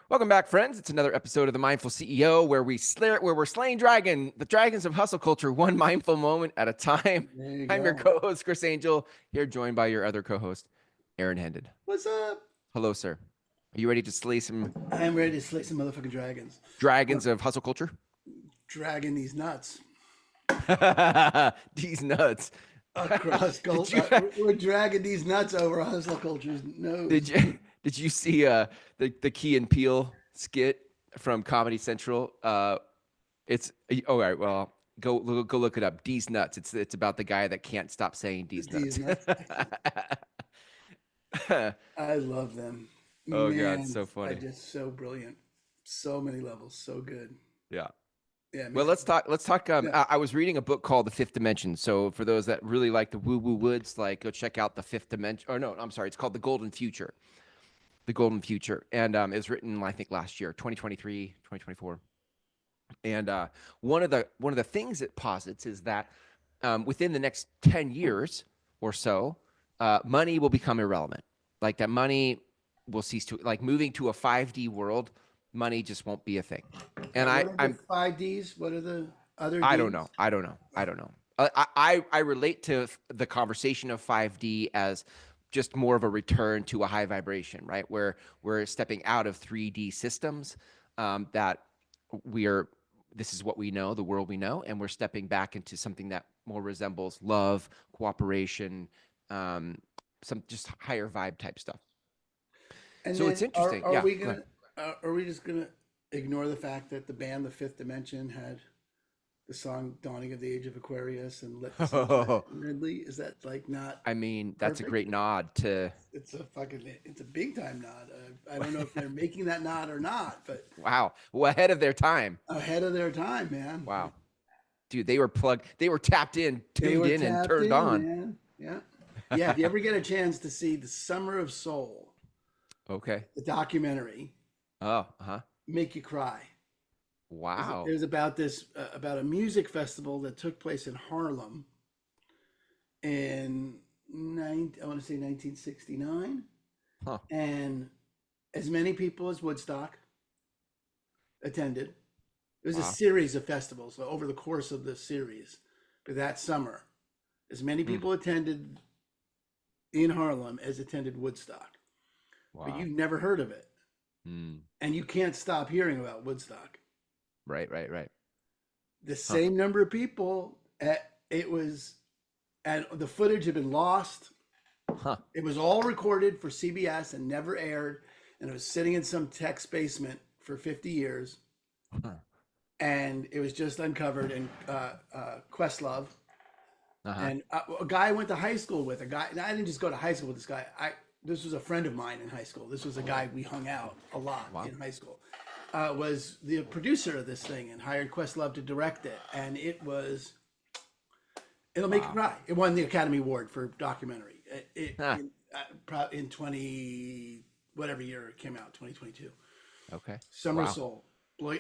Welcome back, friends. It's another episode of the Mindful CEO where we're slaying the dragons of hustle culture, one mindful moment at a time. There you I'm your go. co-host, Chris Angel, here joined by your other co-host, Aaron Hendon. What's up? Hello, sir. Are you ready to slay some I am ready to slay some motherfucking dragons. dragons of hustle culture? Dragging these nuts These nuts. across did gold. you We're dragging these nuts over hustle culture's did nose. you did you see the Key and Peele skit from Comedy Central? It's all right. Well, go look it up. D's nuts. It's about the guy that can't stop saying D's These nuts. nuts. I love them. Oh God, Man, so I funny. just so brilliant. So many levels. So good. Yeah. Yeah, it Well, makes me. let's talk. Yeah. I was reading a book called The Fifth Dimension. So for those that really like the woo woo woods, like go check out The Fifth Dimension. Or no, I'm sorry, it's called The Golden Future. The Golden Future, and it was written I think last year, 2023, 2024. And one of the things it posits is that within the next 10 years or so, money will become irrelevant. Like that money will cease to, like moving to a 5D world, money just won't be a thing. And What are the I'm five Ds? What are the other I don't Ds? know. I don't know. I don't know. I relate to the conversation of 5D as just more of a return to a high vibration, right? Where we're stepping out of 3D systems, that we are, this is what we know, the world we know, and we're stepping back into something that more resembles love, cooperation, some just higher vibe type stuff. And So it's then interesting. are Yeah, we go ahead. gonna are we just gonna ignore the fact that the band The Fifth Dimension had the song "Dawning of the Age of Aquarius" and "Let the Sun Shine" in Ridley? Is that like not I mean, that's a perfect? great nod to, It's a big time nod. I don't know if they're making that nod or not, but wow, well, ahead of their time. ahead of their time, man. Wow. Dude, they were plugged, they were tapped in, They tuned were in, and tapped turned in, on. man. Yeah, yeah. If you ever get a chance to see the Summer of Soul, Okay. the documentary, Oh, uh-huh. make you cry. Wow. There's about this about a music festival that took place in Harlem in I want to say 1969, Huh. and as many people as Woodstock attended. It was a Wow. series of festivals so over the course of the series. But that summer, as many Hmm. people attended in Harlem as attended Woodstock. But Wow. you've never heard of it, Hmm. and you can't stop hearing about Woodstock. Right, right, right. The Huh. same number of people. It was, and the footage had been lost. Huh. It was all recorded for CBS and never aired, and it was sitting in some tech's basement for 50 years, Huh. and it was just uncovered. And Questlove Uh-huh. and a guy I went to high school with. A guy. I didn't just go to high school with this guy. This was a friend of mine in high school. This was a guy we hung out a lot Wow. in high school. Was the producer of this thing and hired Questlove to direct it, and it'll make you Wow. cry. It won the Academy Award for documentary. Huh. In 20 whatever year it came out, 2022. Okay. Summer Wow. Soul,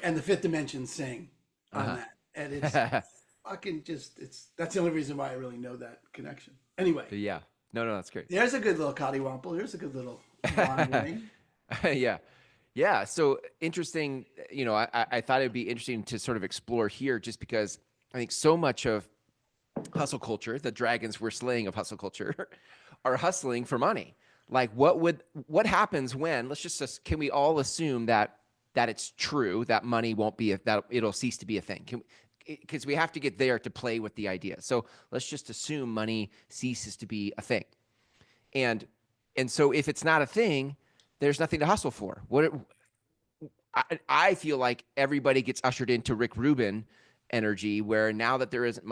and the Fifth Dimension sing on Uh-huh. that, and it's fucking just that's the only reason why I really know that connection. Anyway, Yeah. No, no, that's great. there's a good little cottywomple. Here's a good little wandering. Yeah. Yeah. So interesting. I thought it'd be interesting to sort of explore here just because I think so much of hustle culture, the dragons we're slaying of hustle culture, are hustling for money. Like what happens when, can we all assume that it's true that money won't be, that it'll cease to be a thing? Because we have to get there to play with the idea. So let's just assume money ceases to be a thing. And and so if it's not a thing, there's nothing to hustle for. I feel like everybody gets ushered into Rick Rubin energy, where now that there isn't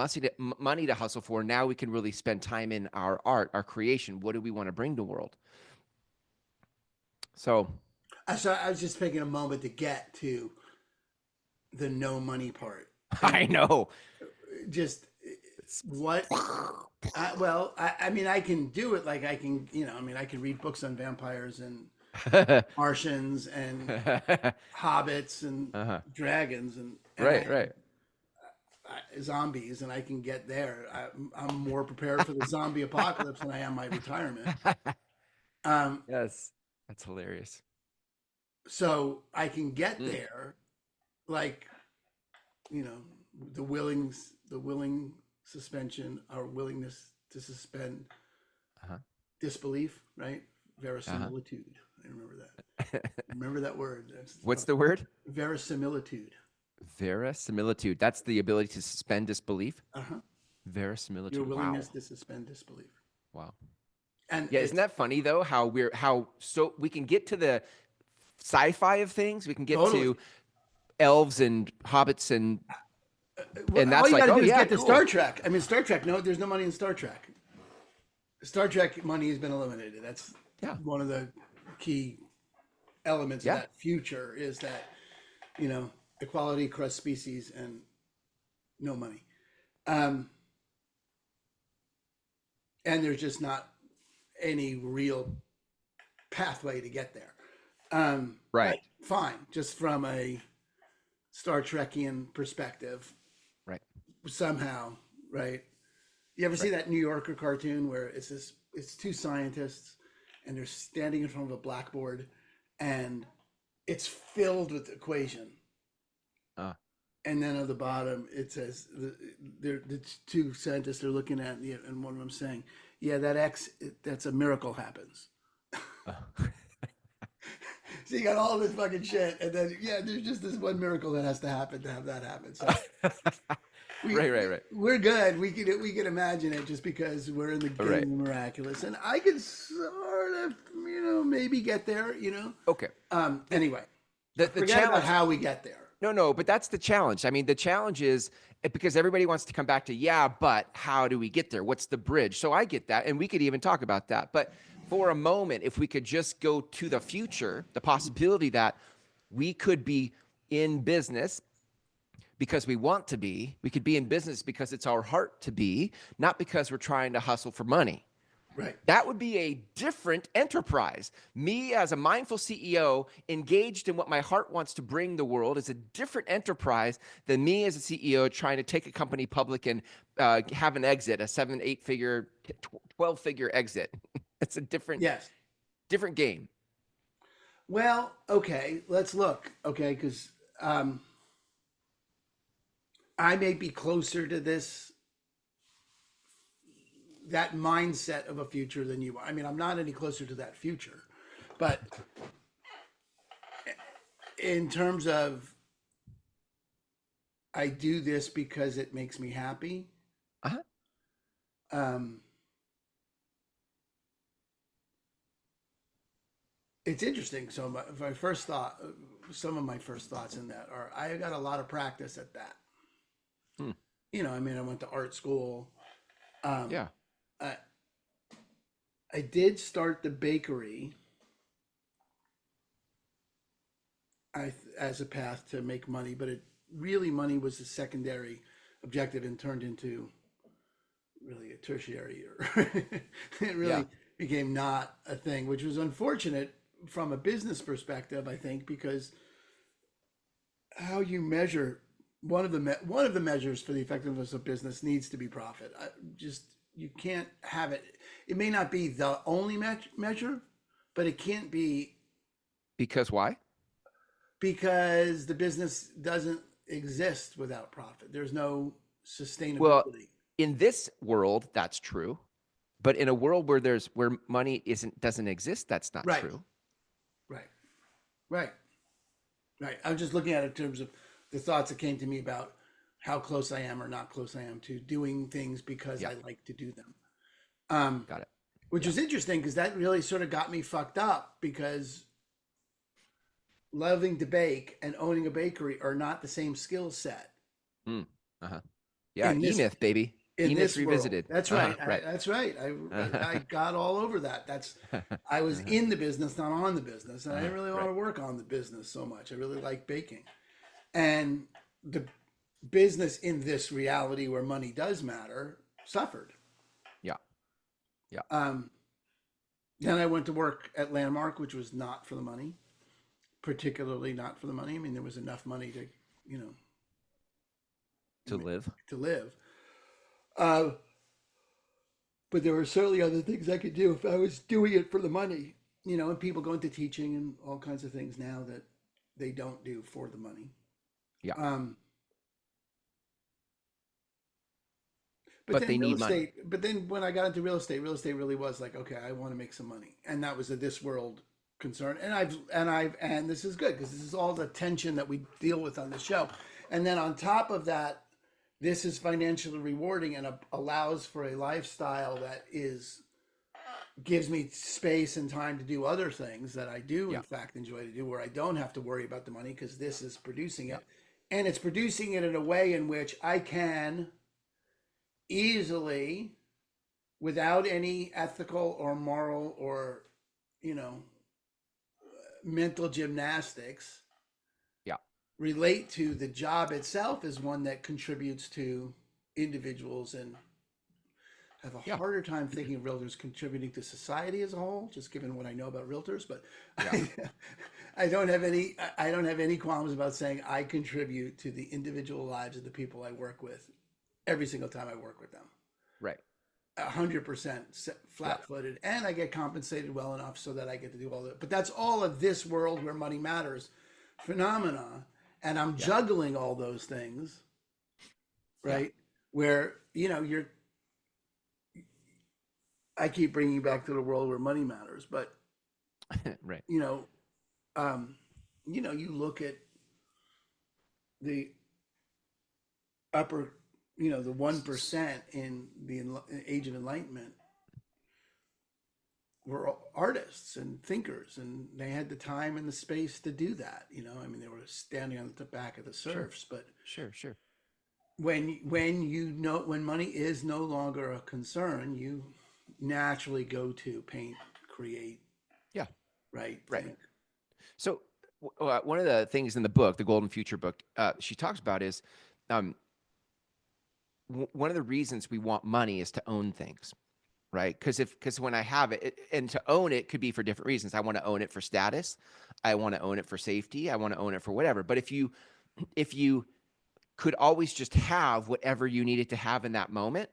money to hustle for, now we can really spend time in our art, our creation. What do we want to bring to the world? So I was just taking a moment to get to the no money part, and I know. just It's what I mean, I can do it. Like I can, I mean, I can read books on vampires and Martians and hobbits and uh-huh. dragons Right, right. zombies, and I can get there. I'm more prepared for the zombie apocalypse than I am my retirement. Um, Yes, that's hilarious. so I can get there, like, you know, the willing suspension or willingness to suspend Uh-huh. disbelief, right? Uh-huh. Verisimilitude. I remember that. Remember that word. That's What's the word? verisimilitude. Verisimilitude. That's the ability to suspend disbelief. Uh-huh. Your Verisimilitude. willingness Wow. to suspend disbelief. Wow. And Yeah, isn't it's that funny though? How so we can get to the sci-fi of things. We can get totally. to elves and hobbits Well, and all that's you got like, to oh do is yeah, get to Star cool. Trek. I mean, Star Trek. No, there's no money in Star Trek. Star Trek money has been eliminated. That's Yeah. one of the key elements of Yeah. that future is that, equality across species and no money. Um, and there's just not any real pathway to get there. Right. Right, fine. Just from a Star Trekian perspective, Right. somehow, right? You ever see Right. that New Yorker cartoon where it's two scientists and they're standing in front of a blackboard and it's filled with equation. Uh, And then at the bottom it says the two scientists are looking at it, and one of them saying, "Yeah, that X, that's a miracle happens." uh. So you got all this fucking shit, and then there's just this one miracle that has to happen to have that happen. So Right, right, right. we're good. We can imagine it just because we're in the game Right. of the miraculous, and I could sort of maybe get there. Okay. Anyway, The forget about challenge. how we get there. No, but that's the challenge. I mean, the challenge is because everybody wants to come back to, yeah, but how do we get there? What's the bridge? So I get that. And we could even talk about that. But for a moment, if we could just go to the future, the possibility that we could be in business because we want to be, we could be in business because it's our heart to be, not because we're trying to hustle for money. Right. That would be a different enterprise. Me as a mindful CEO engaged in what my heart wants to bring the world is a different enterprise than me as a CEO trying to take a company public and have an exit, a 7, 8 figure, 12 figure exit. It's a different Yes. game. Well, okay. Let's look. Okay, because I may be closer to that mindset of a future than you are. I mean, I'm not any closer to that future, but in terms of I do this because it makes me happy. Uh-huh. It's interesting. So my first thought, some of my first thoughts in that are I got a lot of practice at that. Hmm. I mean, I went to art school. Yeah. I did start the bakery as a path to make money, but money was the secondary objective and turned into really a tertiary, or it really Yeah. became not a thing, which was unfortunate from a business perspective, I think, because how you measure one of the measures for the effectiveness of business needs to be profit. You can't have it. It may not be the only measure, but it can't be, Because why? because the business doesn't exist without profit. There's no Well, sustainability. in this world, that's true. But in a world where money doesn't exist, that's not Right. true. Right. Right. Right. I'm just looking at it in terms of the thoughts that came to me about how close I am or not close I am to doing things because Yeah. I like to do them. Got it. Which Yeah. is interesting because that really sort of got me fucked up, because loving to bake and owning a bakery are not the same skill set Mm. Uh-huh. Yeah. in this E-Myth, baby. in E-Myth this world. revisited. That's Uh-huh. right. Right. That's right. I got all over that. I was Uh-huh. in the business, not on the business, and I didn't really want Right. to work on the business so much. I really like baking, and the business in this reality where money does matter suffered. Yeah. Yeah. Then I went to work at Landmark, which was not for the money, particularly not for the money. I mean, there was enough money to, To live. to live. But there were certainly other things I could do if I was doing it for the money. and people go into teaching and all kinds of things now that they don't do for the money. Yeah. Um, but But then they real need money. estate, but then when I got into real estate really was like, okay, I want to make some money. And that was a this world concern. And this is good because this is all the tension that we deal with on the show. And then on top of that, this is financially rewarding and allows for a lifestyle that is gives me space and time to do other things that I do in Yeah. fact enjoy to do, where I don't have to worry about the money because this is producing Yeah. it. And it's producing it in a way in which I can easily, without any ethical or moral or, you know, mental gymnastics, Yeah. relate to the job itself as one that contributes to individuals, and have a Yeah. harder time thinking of realtors contributing to society as a whole, just given what I know about realtors. But Yeah. I don't have any qualms about saying I contribute to the individual lives of the people I work with every single time I work with them. Right. 100% Yeah. flat-footed, and I get compensated well enough so that I get to do all that. But that's all of this world where money matters phenomena, and I'm Yeah. juggling all those things, Yeah. right? Where I keep bringing you back to the world where money matters, but Right. you know, um, you look at the upper, the 1% in the age of enlightenment were artists and thinkers, and they had the time and the space to do that. I mean, they were standing on the back of the Sure. serfs. But Sure. Sure. when money is no longer a concern, you naturally go to paint, create, Yeah. right, Right. think. So one of the things in the book, the Golden Future book, she talks about is um, one of the reasons we want money is to own things, right? Because when I have it, and to own it could be for different reasons. I want to own it for status. I want to own it for safety. I want to own it for whatever. But if you could always just have whatever you needed to have in that moment,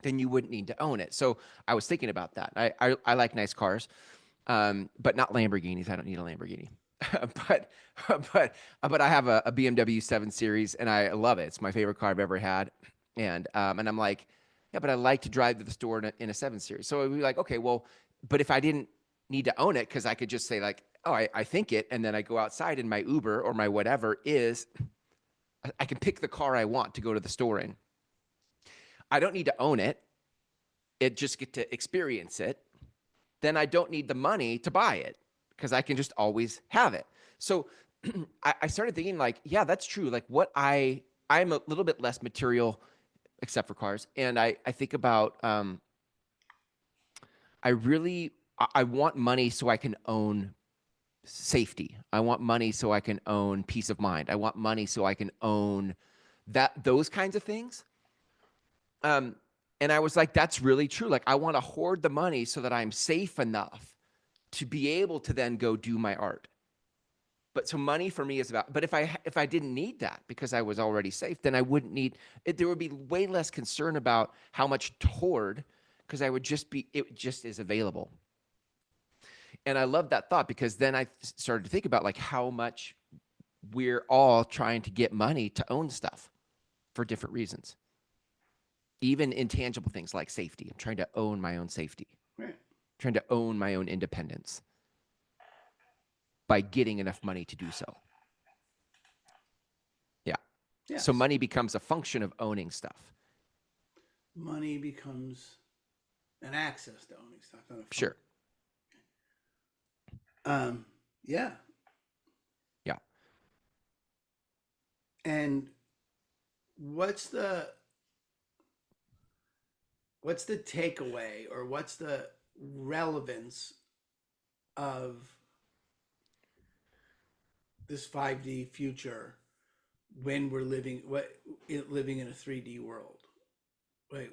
then you wouldn't need to own it. So I was thinking about that. I like nice cars, but not Lamborghinis. I don't need a Lamborghini. but but I have a BMW 7 Series and I love it. It's my favorite car I've ever had. And I'm like, yeah, but I like to drive to the store in a 7 Series. So we'd be like, okay, well, but if I didn't need to own it, because I could just say like, oh, I think it, and then I go outside and my Uber or my whatever is, I can pick the car I want to go to the store in. I don't need to own it. It just get to experience it. Then I don't need the money to buy it because I can just always have it. So I started thinking like, yeah, that's true. Like I'm a little bit less material, except for cars. And I think about, I want money so I can own safety. I want money so I can own peace of mind. I want money so I can own those kinds of things. Um, and I was like, that's really true. Like I want to hoard the money so that I'm safe enough to be able to then go do my art. But so money for me is about, but if I didn't need that because I was already safe, then I wouldn't need it. There would be way less concern about how much to hoard because it just is available. And I love that thought because then I started to think about like how much we're all trying to get money to own stuff for different reasons. Even intangible things like safety. I'm trying to own my own safety, Right. trying to own my own independence by getting enough money to do so. Yeah. So Yes. money becomes a function of owning stuff. Money becomes an access to owning stuff, not a fun. Sure. Yeah. Yeah. And what's the takeaway, or what's the relevance of this 5D future when we're living in a 3D world? Right?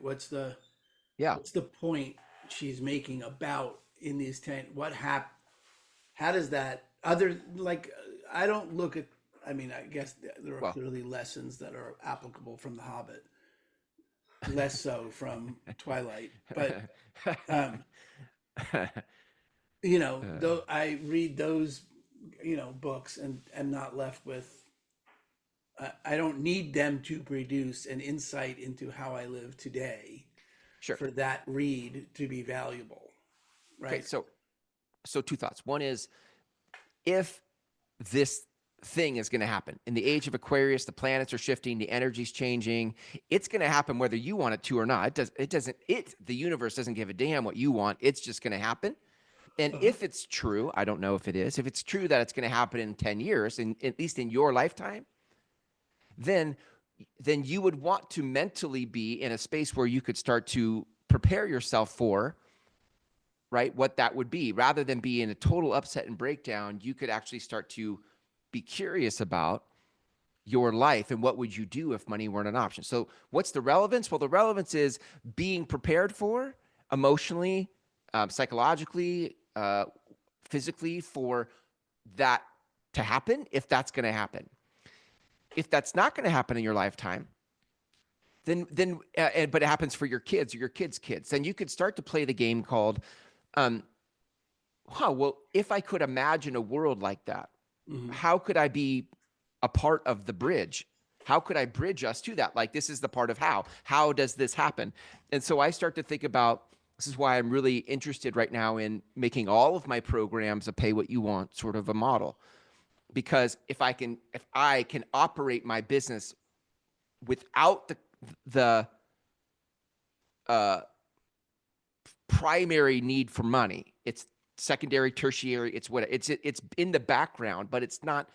Yeah. What's the point she's making about in these 10 what hap how does that other like I don't look at I mean I guess there are Well, clearly lessons that are applicable from The Hobbit, less so from Twilight, but um Uh, though I read those, books and am not left with, I don't need them to produce an insight into how I live today sure. for that read to be valuable, Okay. right? So two thoughts. One is, if this thing is going to happen in the age of Aquarius, the planets are shifting, the energy's changing. It's going to happen whether you want it to or not. The universe doesn't give a damn what you want. It's just going to happen. And Uh-huh. if it's true, I don't know if it is, if it's true that it's going to happen in 10 years, and at least in your lifetime, then you would want to mentally be in a space where you could start to prepare yourself for, right, what that would be. Rather than be in a total upset and breakdown, you could actually start to be curious about your life and what would you do if money weren't an option. So what's the relevance? Well, the relevance is being prepared for, emotionally, psychologically, physically, for that to happen, if that's going to happen. If that's not going to happen in your lifetime, but it happens for your kids or your kids' kids, then you could start to play the game called, um, well, if I could imagine a world like that, Hmm. how could I be a part of the bridge? How could I bridge us to that? Like, this is the part of how. How does this happen? And so I start to think about, this is why I'm really interested right now in making all of my programs a pay what you want sort of a model. Because if I can operate my business without the uh, primary need for money, it's secondary, tertiary. It's in the background, but it's not.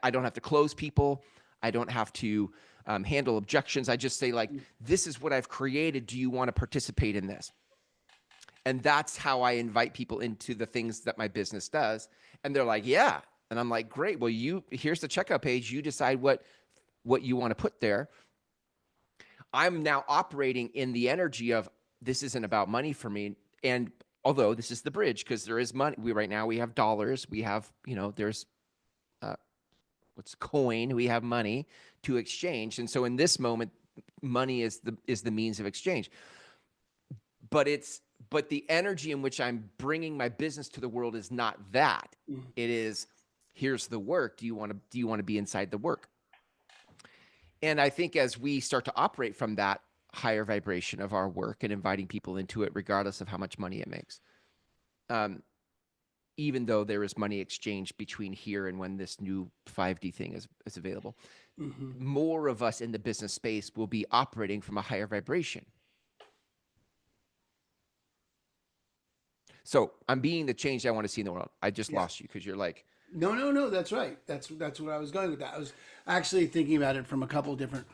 I don't have to close people. I don't have to handle objections. I just say, like, this is what I've created. Do you want to participate in this? And that's how I invite people into the things that my business does. And they're like, yeah. And I'm like, great. Well, here's the checkout page. You decide what you want to put there. I'm now operating in the energy of, this isn't about money for me. And although this is the bridge, because there is money. Right now we have dollars. We have, there's uh, what's coin. We have money to exchange. And so in this moment, money is the means of exchange. But the energy in which I'm bringing my business to the world is not that. It is, here's the work. Do you want to be inside the work? And I think as we start to operate from that higher vibration of our work and inviting people into it, regardless of how much money it makes, um, even though there is money exchange between here and when this new 5D thing is available, Hmm. more of us in the business space will be operating from a higher vibration. So I'm being the change I want to see in the world. I just Yeah. lost you because you're like, No, no, no. That's right. That's what I was going with. That I was actually thinking about it from a couple of different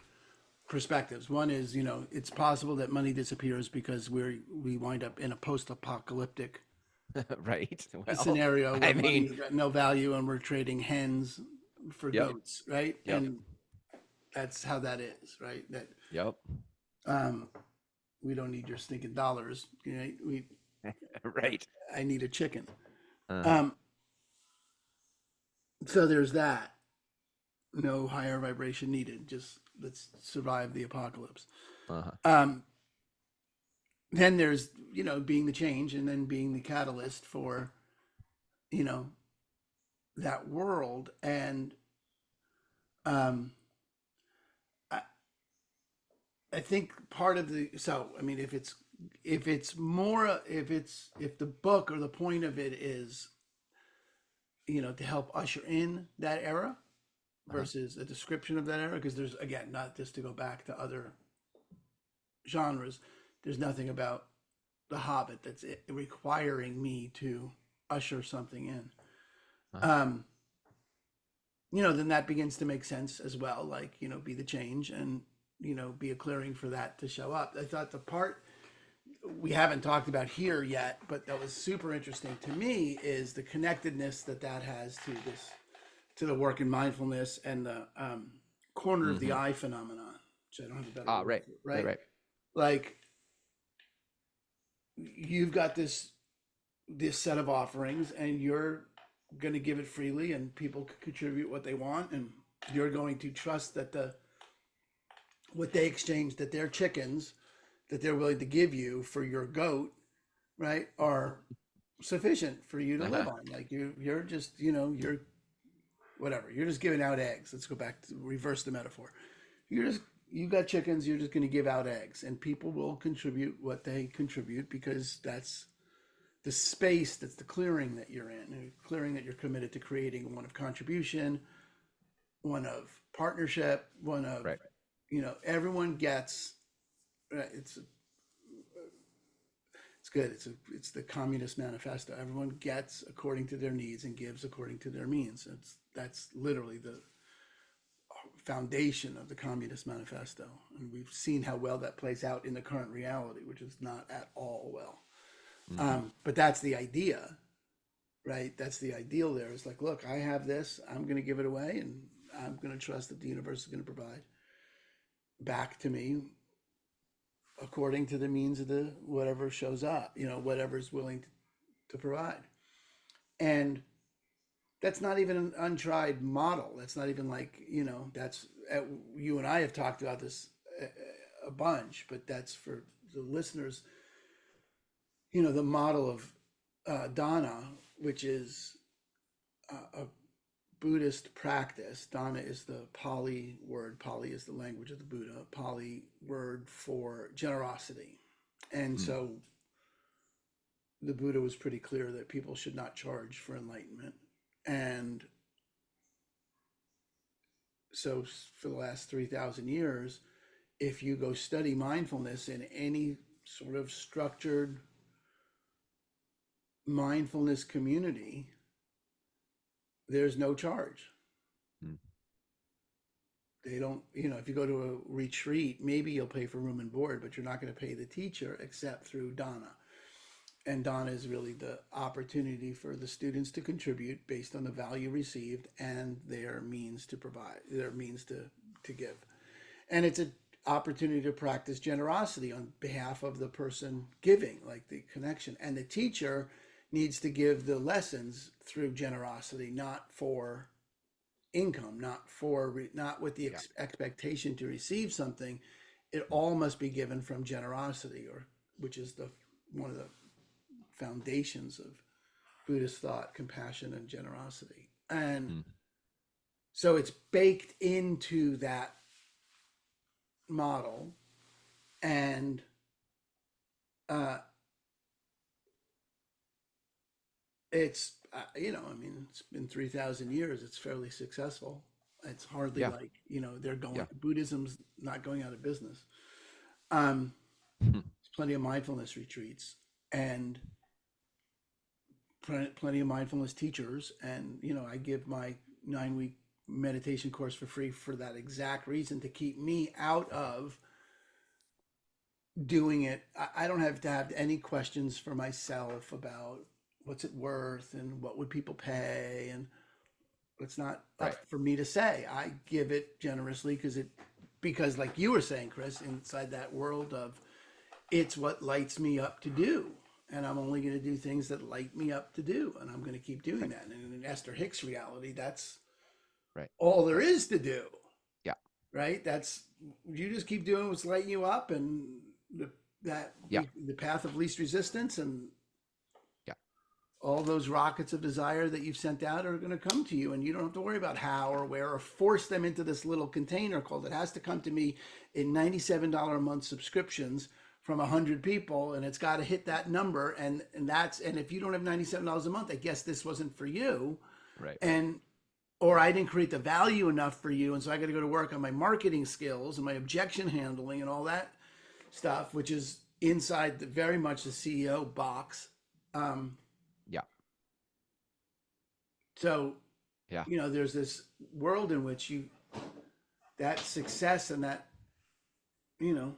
perspectives. One is, it's possible that money disappears because we wind up in a post-apocalyptic right. Well, scenario I where mean, money's got no value and we're trading hens for yep, goats, right? yep, And that's how that is, right? That yep, um, we don't need your stinking dollars. right. I need a chicken. Uh-huh, Um, so there's that. No higher vibration needed. Just let's survive the apocalypse. uh-huh. Um, then there's being the change and then being the catalyst for you know that world. And um, I, I think part of the so I mean if the book or the point of it is to help usher in that era Uh-huh. versus a description of that era, because there's, again, not just to go back to other genres, there's nothing about the Hobbit that's requiring me to usher something in. Uh-huh. um then that begins to make sense as well, like be the change and be a clearing for that to show up. I thought the part we haven't talked about here yet, but that was super interesting to me, is the connectedness that has to the work in mindfulness and the corner of the Mm-hmm. eye phenomenon, which I don't have a better Ah, word right, for, right, right? right. Like, you've got this set of offerings and you're going to give it freely and people can contribute what they want, and you're going to trust that what they exchange, that their chickens that they're willing to give you for your goat, right, are sufficient for you to live on. Like you're just, you're whatever. You're just giving out eggs. Let's go back to reverse the metaphor. You got chickens, you're just going to give out eggs, and people will contribute what they contribute because that's the space, that's the clearing that you're in, a clearing that you're committed to creating, one of contribution, one of partnership, one of, Right. everyone gets, it's good. It's the Communist Manifesto. Everyone gets according to their needs and gives according to their means. That's literally the foundation of the Communist Manifesto, and we've seen how well that plays out in the current reality, which is not at all well. But that's the idea, right? That's the ideal. There is like, look, I have this. I'm going to give it away, and I'm going to trust that the universe is going to provide back to me according to the means of the whatever shows up, whatever's willing to provide. And that's not even an untried model. That's not even like, that's, you and I have talked about this a bunch, but that's for the listeners, the model of dana, which is a Buddhist practice. Dana is the Pali word. Pali is the language of the Buddha. Pali word for generosity. And so the Buddha was pretty clear that people should not charge for enlightenment. And so for the last 3,000 years, if you go study mindfulness in any sort of structured mindfulness community, there's no charge. They don't, if you go to a retreat, maybe you'll pay for room and board, but you're not going to pay the teacher except through dana. And dana is really the opportunity for the students to contribute based on the value received and their means to provide, their means to give. And it's an opportunity to practice generosity on behalf of the person giving, like the connection. And the teacher needs to give the lessons through generosity, not for income, not with the expectation to receive something. It all must be given from generosity, which is one of the foundations of Buddhist thought, compassion and generosity. And so it's baked into that model. And it's it's been 3,000 years. It's fairly successful. It's hardly like they're going. Buddhism's not going out of business. There's plenty of mindfulness retreats and plenty of mindfulness teachers, and I give my 9-week meditation course for free for that exact reason, to keep me out of doing it. I don't have to have any questions for myself about what's it worth and what would people pay, and it's not up for me to say. I give it generously because like you were saying, Chris, inside that world of, it's what lights me up to do, and I'm only going to do things that light me up to do, and I'm going to keep doing that. And in Esther Hicks reality, that's all there is to do. Right? That's, you just keep doing what's lighting you up, and the path of least resistance, and all those rockets of desire that you've sent out are going to come to you, and you don't have to worry about how or where or force them into this little container called, it has to come to me in $97 a month subscriptions from 100 people, and it's got to hit that number, and if you don't have $97 a month, I guess this wasn't for you, or I didn't create the value enough for you, and so I got to go to work on my marketing skills and my objection handling and all that stuff, which is inside very much the CEO box. So, there's this world in which that success and that, who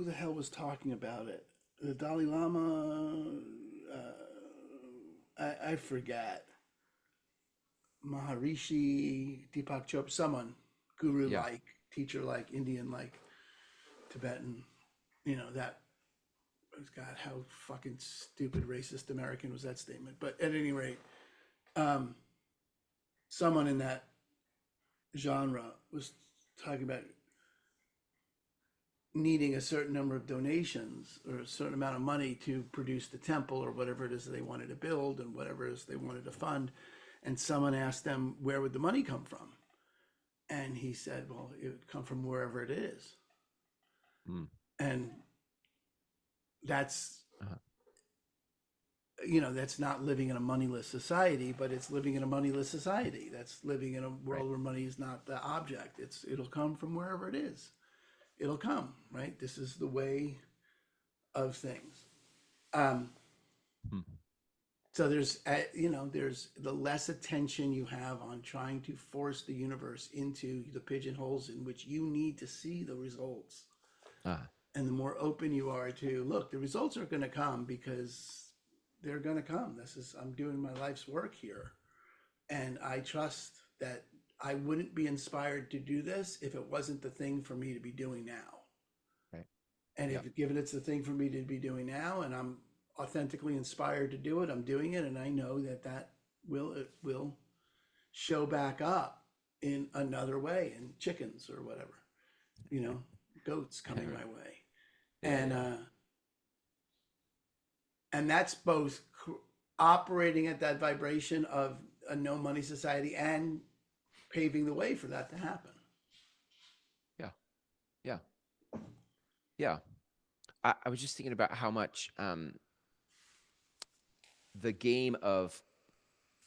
the hell was talking about it? The Dalai Lama, I forget. Maharishi, Deepak Chopra, someone, guru-like, teacher-like, Indian-like, Tibetan, that, God, how fucking stupid racist American was that statement. But at any rate, someone in that genre was talking about needing a certain number of donations or a certain amount of money to produce the temple or whatever it is they wanted to build and whatever it is they wanted to fund. And someone asked them, where would the money come from? And he said, well, it would come from wherever it is. Mm. And that's, Uh-huh. that's not living in a moneyless society, but it's living in a moneyless society. That's living in a world where money is not the object. It'll come from wherever it is. It'll come, right? This is the way of things. Hmm. So there's the less attention you have on trying to force the universe into the pigeonholes in which you need to see the results. And the more open you are to, look, the results are going to come because they're going to come. I'm doing my life's work here. And I trust that I wouldn't be inspired to do this if it wasn't the thing for me to be doing now. Right. And if given it's the thing for me to be doing now, and I'm authentically inspired to do it, I'm doing it, and I know that it will show back up in another way, in chickens or whatever, goats coming my way, and that's both operating at that vibration of a no money society and paving the way for that to happen. Yeah. I was just thinking about how much the game of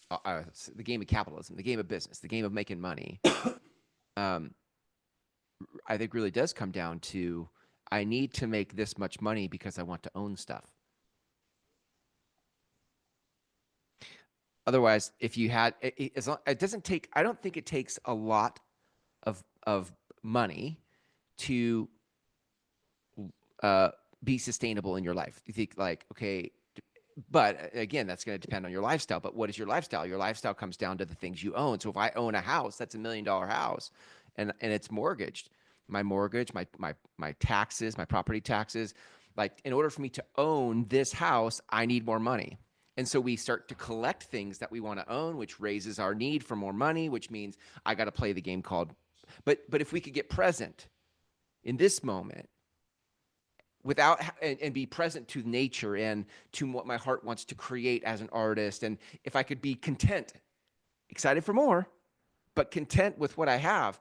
capitalism, the game of business, the game of making money, I think really does come down to, I need to make this much money because I want to own stuff. Otherwise, if you had, it doesn't take, I don't think it takes a lot of money to be sustainable in your life. You think like, okay, but again, that's going to depend on your lifestyle. But what is your lifestyle? Your lifestyle comes down to the things you own. So if I own a house, that's $1 million house, and it's mortgaged. My mortgage, my taxes, my property taxes. Like, in order for me to own this house, I need more money. And so we start to collect things that we want to own, which raises our need for more money, which means I got to play the game called. But if we could get present in this moment, without and be present to nature and to what my heart wants to create as an artist, and if I could be content, excited for more, but content with what I have,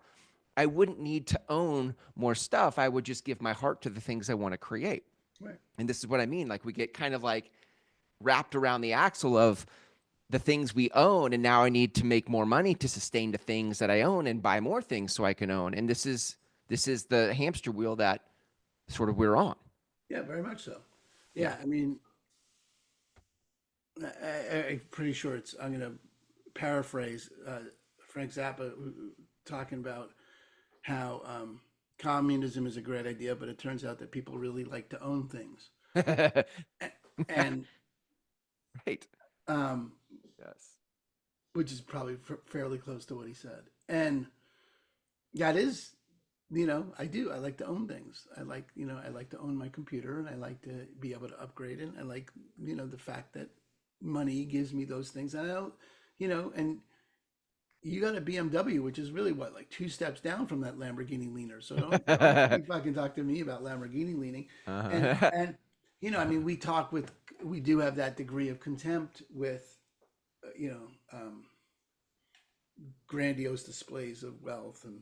I wouldn't need to own more stuff. I would just give my heart to the things I want to create. Right. And this is what I mean. Like, we get kind of like wrapped around the axle of the things we own, and now I need to make more money to sustain the things that I own and buy more things so I can own. And this is the hamster wheel that sort of we're on. Yeah, very much so. Yeah, I mean, I'm pretty sure I'm going to paraphrase Frank Zappa talking about how communism is a great idea, but it turns out that people really like to own things. And right. Yes. Which is probably fairly close to what he said. And that is, I do. I like to own things. I like to own my computer, and I like to be able to upgrade it. I like, the fact that money gives me those things. And I don't, and you got a BMW, which is really like 2 steps down from that Lamborghini leaner. So don't fucking talk to me about Lamborghini leaning. And I mean, we do have that degree of contempt with, grandiose displays of wealth and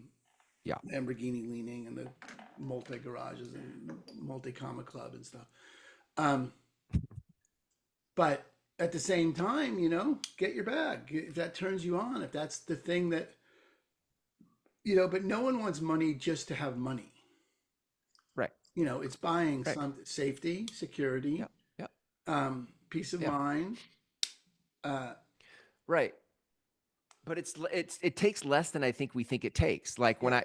Lamborghini leaning and the multi garages and multi comma club and stuff. But at the same time, get your bag if that turns you on, if that's the thing that, but no one wants money just to have money. Right. It's buying some safety, security, peace of mind. Right. But it takes less than I think we think it takes. Like when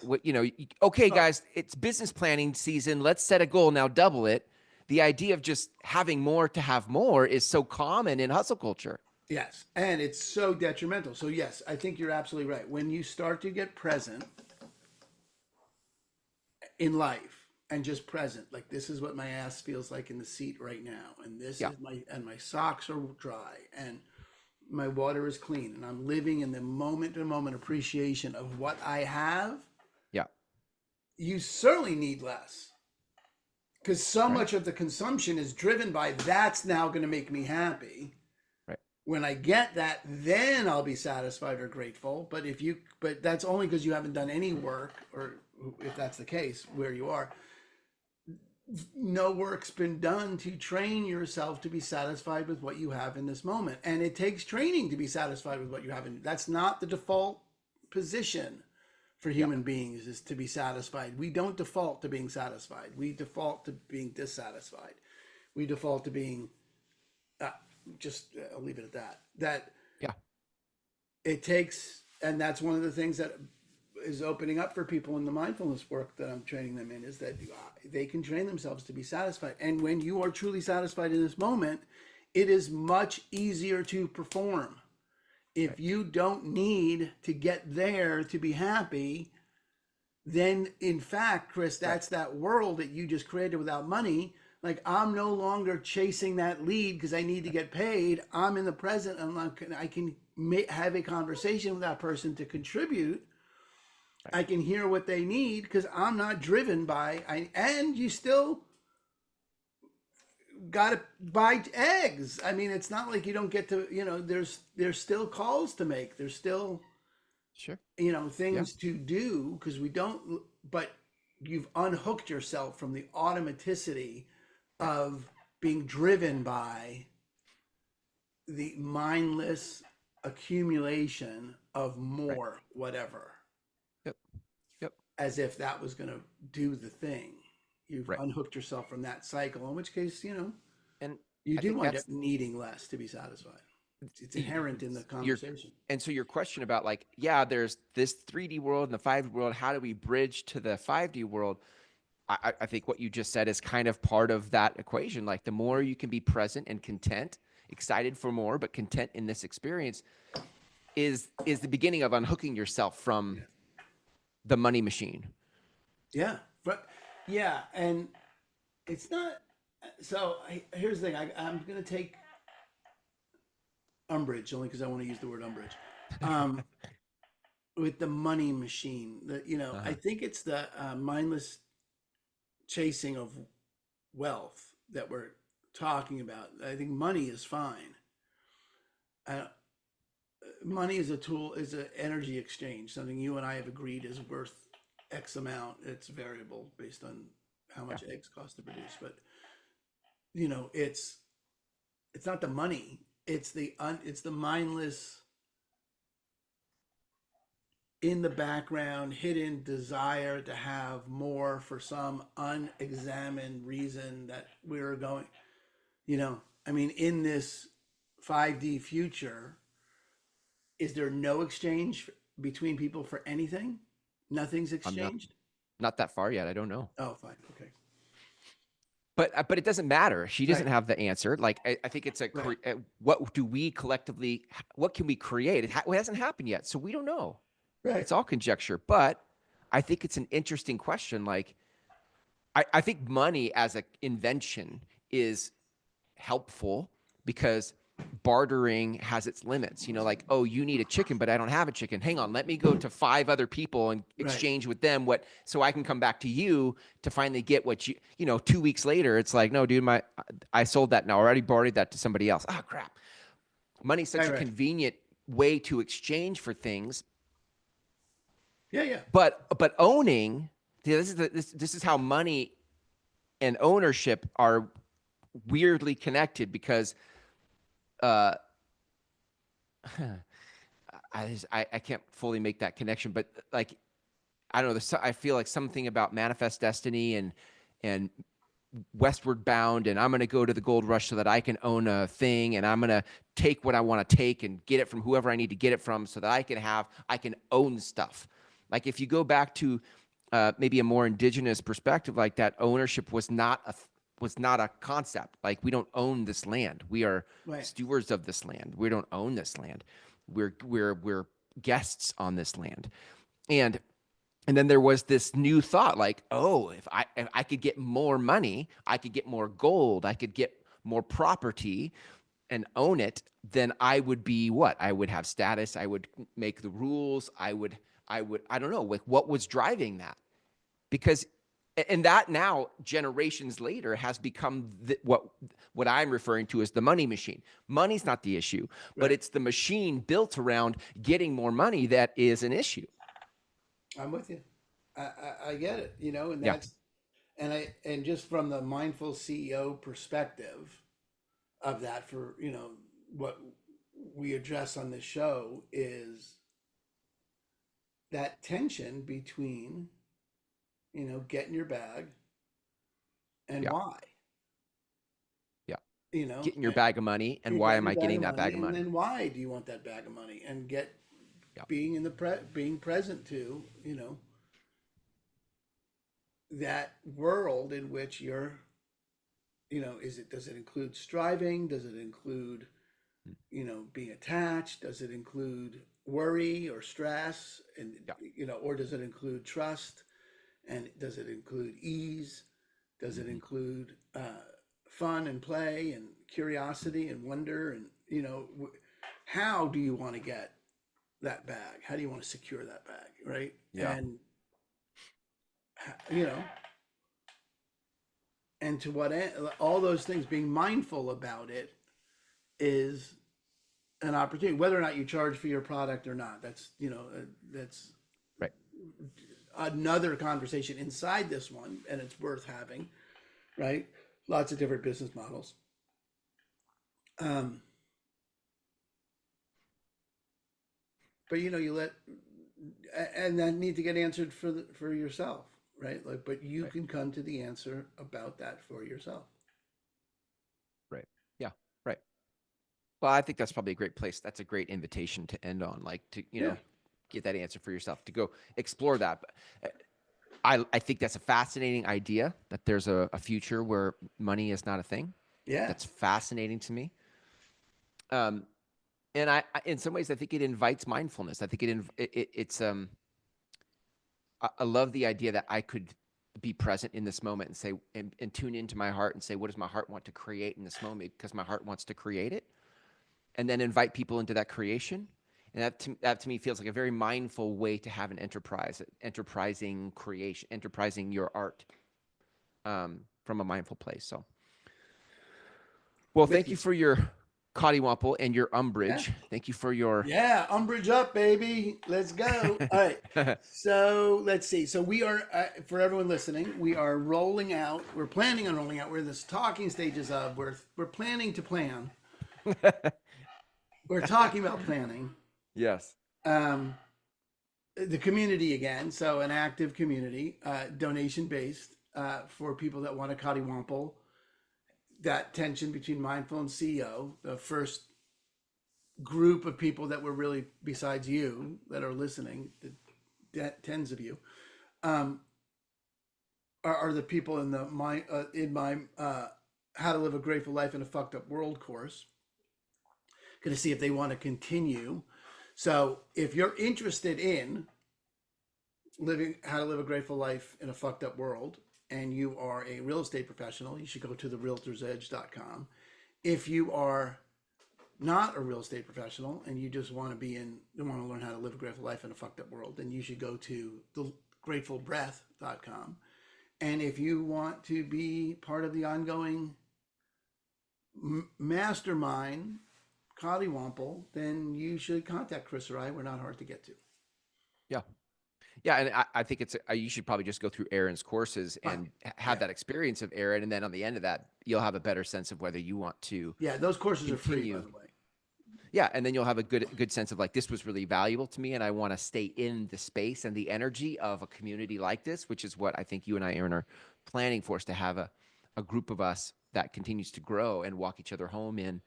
okay, guys, it's business planning season. Let's set a goal now, double it. The idea of just having more to have more is so common in hustle culture. Yes, and it's so detrimental. So yes, I think you're absolutely right. When you start to get present in life and just present, like, this is what my ass feels like in the seat right now, and this is my socks are dry, and my water is clean, and I'm living in the moment to moment appreciation of what I have. Yeah. You certainly need less. Because so Right. much of the consumption is driven by that's now going to make me happy. Right. When I get that, then I'll be satisfied or grateful. But that's only because you haven't done any work, or if that's the case where you are, no work's been done to train yourself to be satisfied with what you have in this moment. And it takes training to be satisfied with what you have. That's not the default position for Yep. human beings, is to be satisfied. We don't default to being satisfied. We default to being dissatisfied. We default to being I'll leave it at that. That Yeah. it takes, and that's one of the things that is opening up for people in the mindfulness work that I'm training them in, is that they can train themselves to be satisfied. And when you are truly satisfied in this moment, it is much easier to perform. If Right. you don't need to get there to be happy, then in fact, Chris, Right. that's that world that you just created without money. Like, I'm no longer chasing that lead because I need to get paid. I'm in the present, and I can have a conversation with that person to contribute. Right. I can hear what they need because I'm not driven by. And you still got to buy eggs. I mean, it's not like you don't get to. There's still calls to make. There's still Sure. Yeah. things to do, because we don't. But you've unhooked yourself from the automaticity Right. of being driven by the mindless accumulation of Right. more whatever, Yep. Yep. as if that was going to do the thing. You've Right. unhooked yourself from that cycle, in which case, And you I do think wind up that's needing less to be satisfied. It's inherent in the your conversation. and so your question about, like, yeah, there's this 3D world and the 5D world. How do we bridge to the 5D world? I think what you just said is kind of part of that equation. Like, the more you can be present and content, excited for more, but content in this experience is the beginning of unhooking yourself from Yeah. the money machine. Yeah. But yeah. And it's not. So here's the thing. I'm going to take umbrage, only because I want to use the word umbrage. Um, with the money machine, I Uh-huh. think it's the mindless chasing of wealth that we're talking about. I think money is fine. Uh, Money is a tool, is an energy exchange, something you and I have agreed is worth X amount. It's variable based on how Yeah. much eggs cost to produce. But you know, it's not the money. It's the mindless, in the background, hidden desire to have more for some unexamined reason that we're going. I mean, in this 5D future, is there no exchange between people for anything? Nothing's I'm not exchanged? not that far yet. I don't know. Oh, fine. Okay. But it doesn't matter. She doesn't Right. have the answer. Like, I think it's Right. what do we collectively, what can we create? It hasn't happened yet, so we don't know. Right. It's all conjecture. But I think it's an interesting question. Like, I think money as an invention is helpful because bartering has its limits. Like, oh, you need a chicken, but I don't have a chicken. Hang on, let me go to 5 other people and Right. exchange with them so I can come back to you to finally get what 2 weeks later, it's like, no, dude, I sold that now. I already bartered that to somebody else. Ah, crap. Money's such Right. a Right. convenient way to exchange for things, Yeah. Yeah. but owning, this is how money and ownership are weirdly connected because uh I can't fully make that connection, but like, I don't know. I feel like something about manifest destiny and westward bound, and I'm going to go to the gold rush so that I can own a thing, and I'm going to take what I want to take and get it from whoever I need to get it from, so that I can own stuff. Like, if you go back to maybe a more indigenous perspective, like that, ownership was not a concept. Like, we don't own this land. We are Right. stewards of this land. We don't own this land. We're guests on this land. And then there was this new thought, like, oh, if I could get more money, I could get more gold, I could get more property and own it, then I would be what? I would have status, I would make the rules, I don't know, like, what was driving that? Because And that now, generations later, has become what I'm referring to as the money machine. Money's not the issue, but Right. it's the machine built around getting more money that is an issue. I'm with you. I get it, and Yeah, and just from the mindful CEO perspective of that, for what we address on this show is that tension between getting your bag and yeah, why, yeah. you know, Getting your bag of money, and you're why getting am your I bag getting of that money, bag of and money? then why do you want that bag of money, and Yeah, being being present to that world in which you're, does it include striving, does it include mm, being attached, does it include worry or stress, and yeah, or does it include trust, and does it include ease, does it hmm, include fun and play and curiosity and wonder, and how do you want to get that bag, how do you want to secure that bag, right? yeah, And you know and to what end, all those things, being mindful about it is an opportunity, whether or not you charge for your product or not. That's right. another conversation inside this one, and it's worth having, right? Lots of different business models. um but you let, and that need to get answered for yourself, right? Like, but you Right. can come to the answer about that for yourself. Right. Yeah. Right. Well, I think that's probably a great place. That's a great invitation to end on, like to, Yeah. get that answer for yourself, to go explore that. But I think that's a fascinating idea, that there's a future where money is not a thing. Yeah. That's fascinating to me. Um, and in some ways, I think it invites mindfulness. I think I love the idea that I could be present in this moment and say, and tune into my heart and say, what does my heart want to create in this moment? Because my heart wants to create it, and then invite people into that creation. And that to me feels like a very mindful way to have an enterprising creation, enterprising your art, from a mindful place. So, well, With thank you. you for your cottywomple and your Yeah. umbrage. Thank you for your. Yeah, umbrage up, baby. Let's go. All right. So let's see. So we are, for everyone listening, we are rolling out. We're planning on rolling out. We're in this talking stages of. We're planning to plan. We're talking about planning. Yes. Um, the community again. So an active community, donation based, for people that want to cottywomple. That tension between mindful and CEO. The first group of people that were really, besides you that are listening, the tens of you, um, are the people in my How to Live a Grateful Life in a Fucked Up World course. Going to see if they want to continue. So if you're interested in living how to live a grateful life in a fucked up world, and you are a real estate professional, you should go to therealtorsedge.com. If you are not a real estate professional and you just want to you want to learn how to live a grateful life in a fucked up world, then you should go to thegratefulbreath.com. And if you want to be part of the ongoing mastermind cottywomple, then you should contact Chris or I. We're not hard to get to. Yeah. Yeah, and I think you should probably just go through Aaron's courses Fine. and have Yeah. that experience of Aaron, and then on the end of that, you'll have a better sense of whether you want to Yeah. Those courses are free, by continue. the way. Yeah, and then you'll have a good sense of, like, this was really valuable to me, and I want to stay in the space and the energy of a community like this, which is what I think you and I, Aaron, are planning for, us to have a group of us that continues to grow and walk each other home in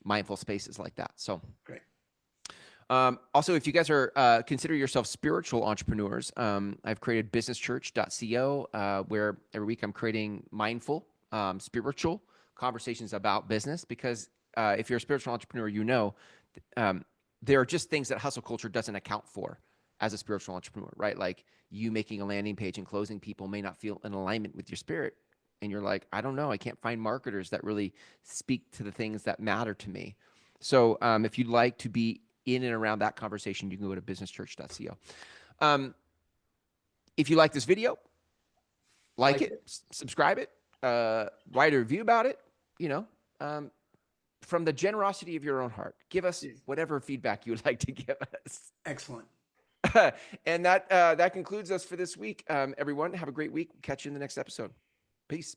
mindful spaces like that. So. Great. Also, if you guys are consider yourself spiritual entrepreneurs, I've created businesschurch.co, where every week I'm creating mindful, spiritual conversations about business. Because if you're a spiritual entrepreneur, um, there are just things that hustle culture doesn't account for as a spiritual entrepreneur, right? Like, you making a landing page and closing people may not feel in alignment with your spirit. And you're like, I don't know, I can't find marketers that really speak to the things that matter to me. So if you'd like to be in and around that conversation, you can go to businesschurch.co. If you like this video, like it, subscribe it, write a review about it, you know, from the generosity of your own heart. Give us whatever feedback you would like to give us. Excellent. And that concludes us for this week. Everyone, have a great week. Catch you in the next episode. Peace.